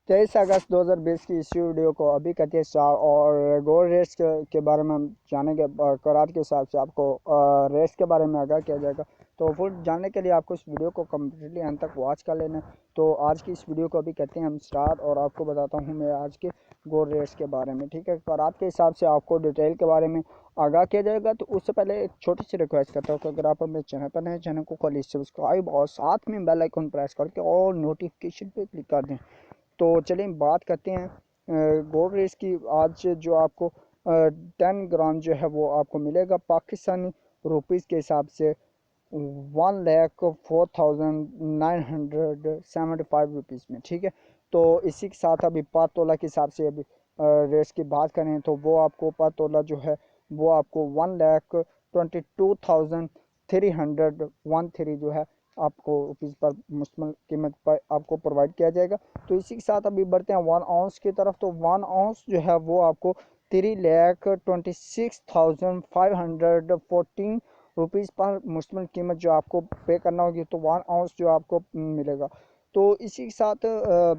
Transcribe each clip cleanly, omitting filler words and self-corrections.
23 अगस्त 2020 की इसी वीडियो को अभी करते हैं स्टार्ट। और गोल्ड रेट्स के बारे में हम जानेंगे। करार के हिसाब से आपको रेट्स के बारे में आगाह किया जाएगा। तो फुल जानने के लिए आपको इस वीडियो को कम्प्लीटली अंत तक वॉच कर लेना। तो आज की इस वीडियो को अभी करते हैं हम स्टार्ट और आपको बताता हूँ मैं आज के गोल्ड रेट्स के बारे में। ठीक है, करार के हिसाब से आपको डिटेल के बारे में आगाह किया जाएगा। तो उससे पहले एक छोटी सी रिक्वेस्ट करता हूँ कि अगर आप मेरे चैनल पर नए, चैनल को कर सब्सक्राइब और साथ में बेल आइकन प्रेस करके और नोटिफिकेशन पे क्लिक कर दें। तो चलिए बात करते हैं गोल्ड रेट्स की। आज जो आपको 10 ग्राम जो है वो आपको मिलेगा पाकिस्तानी रुपीज़ के हिसाब से 1,04,975 रुपीज़ में। ठीक है, तो इसी के साथ अभी पर तोला के हिसाब से अभी रेट्स की बात करें तो वो आपको पर तोला जो है वो आपको 1,22,313 जो है आपको रुपीज़ पर मुश्तमिल कीमत पर आपको प्रोवाइड किया जाएगा। तो इसी के साथ अभी बढ़ते हैं 1 आउंस की तरफ। तो 1 आउंस जो है वो आपको 3,26,514 रुपीज़ पर मुश्तमिल कीमत जो आपको पे करना होगी। तो 1 आउंस जो आपको मिलेगा। तो इसी के साथ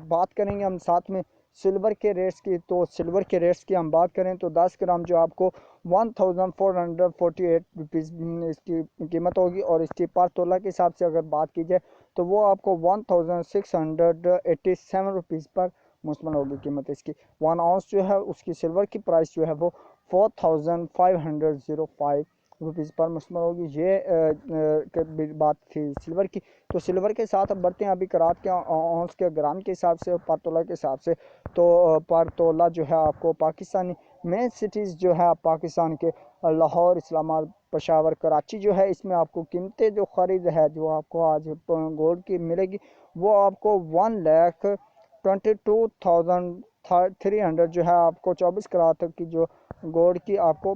बात करेंगे हम साथ में सिल्वर के रेट्स की। तो सिल्वर के रेट्स की हम बात करें तो 10 ग्राम जो आपको 1,448 रुपीज़ इसकी कीमत होगी। और इसकी पर तोला के हिसाब से अगर बात की जाए तो वो आपको 1,687 रुपीज़ पर मुश्तमिल होगी कीमत इसकी। 1 आउंस जो है उसकी सिल्वर की प्राइस जो है वो 4,505 रुपीज़ पर मुश्तमिल होगी। ये बात थी सिल्वर की। तो सिल्वर के साथ अब बढ़ते हैं अभी करात के आउंस के ग्राम के हिसाब से पर तोला के हिसाब से। तो पर तोला जो है आपको पाकिस्तानी मेन सिटीज़ जो है पाकिस्तान के लाहौर, इस्लामाबाद, पेशावर, कराची जो है इसमें आपको कीमतें जो ख़रीद है जो आपको आज गोल्ड की मिलेगी वो आपको 1,22,300 जो है आपको 24 कैरेट की जो गोल्ड की आपको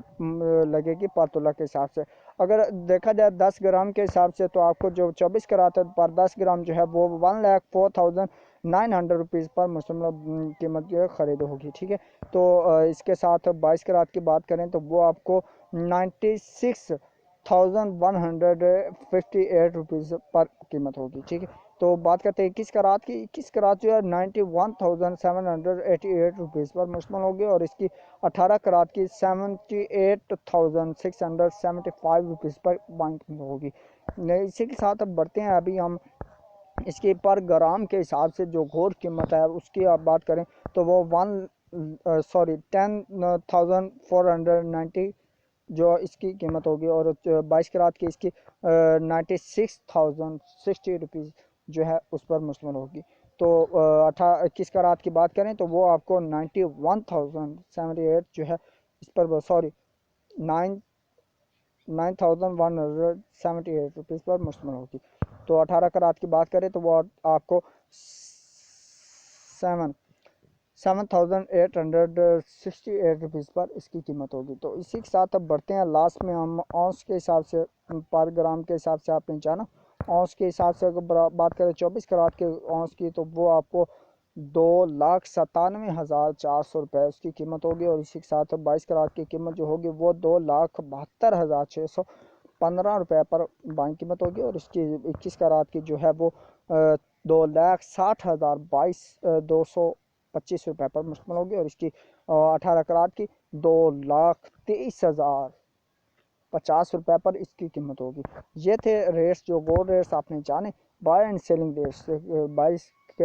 लगेगी पर तोला के हिसाब से। अगर देखा जाए 10 ग्राम के हिसाब से तो आपको जो 24 कैरेट पर 10 ग्राम जो है वो 1,04,900 रुपीज़ पर मुश्तमिल कीमत जो है ख़रीद होगी। ठीक है, तो इसके साथ 22 कैरेट की बात करें तो वो आपको 96,158 रुपीज़ पर कीमत होगी। ठीक है, तो बात करते हैं 21 कैरेट की। 21 कैरेट जो है 91,788 रुपीज़ पर मुश्तमिल होगी। और इसकी 18 कैरेट की 78,675 रुपीज़ पर बैंक होगी। इसी के साथ अब बढ़ते हैं अभी हम इसकी पर ग्राम के हिसाब से जो गोल्ड कीमत है उसकी आप बात करें तो वो 10,490 जो इसकी कीमत होगी। और 22 कैरेट की इसकी 96,060 रुपीज़ जो है उस पर मुश्तमिल होगी। तो 21 कैरेट की बात करें तो वो आपको 91,078 जो है इस पर नाइन 9,178 रुपीज़ पर मुश्तमिल होगी। तो 18 कैरेट की बात करें तो वो आपको 7,868 रुपीज़ पर इसकी कीमत होगी। तो इसी के साथ अब बढ़ते हैं लास्ट में हम औंस के हिसाब से पर ग्राम के हिसाब से आपने जाना। औंस के हिसाब से अगर बात करें 24 कैरेट के औंस की तो वो आपको 2,97,400 रुपये उसकी कीमत होगी। और इसी के साथ 22 कैरेट की कीमत जो होगी वो 2,72,615 रुपये पर बाइंग कीमत होगी। और इसकी 21 कैरेट की जो है वो 2,60,22,225 रुपये पर मुश्तमिल होगी। और इसकी 18 कैरेट की 2,23,050 रुपये पर इसकी कीमत होगी। ये थे रेट्स जो गोल्ड रेट्स आपने जाने। Buy and selling rates buy के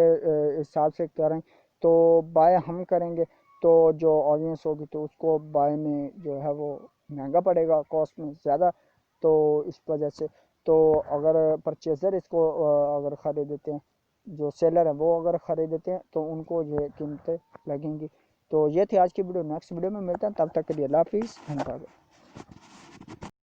हिसाब से करें तो बाय हम करेंगे तो जो ऑडियंस होगी तो उसको बाय में जो है वो महंगा पड़ेगा, कॉस्ट में ज़्यादा। तो इस वजह से तो अगर परचेज़र इसको अगर ख़रीदते हैं, जो सेलर है वो अगर ख़रीदते हैं तो उनको ये कीमतें लगेंगी। तो ये थी आज की वीडियो। नेक्स्ट वीडियो में मिलते हैं, तब तक के लिए अल्लाह हाफिज़, धन्यवाद।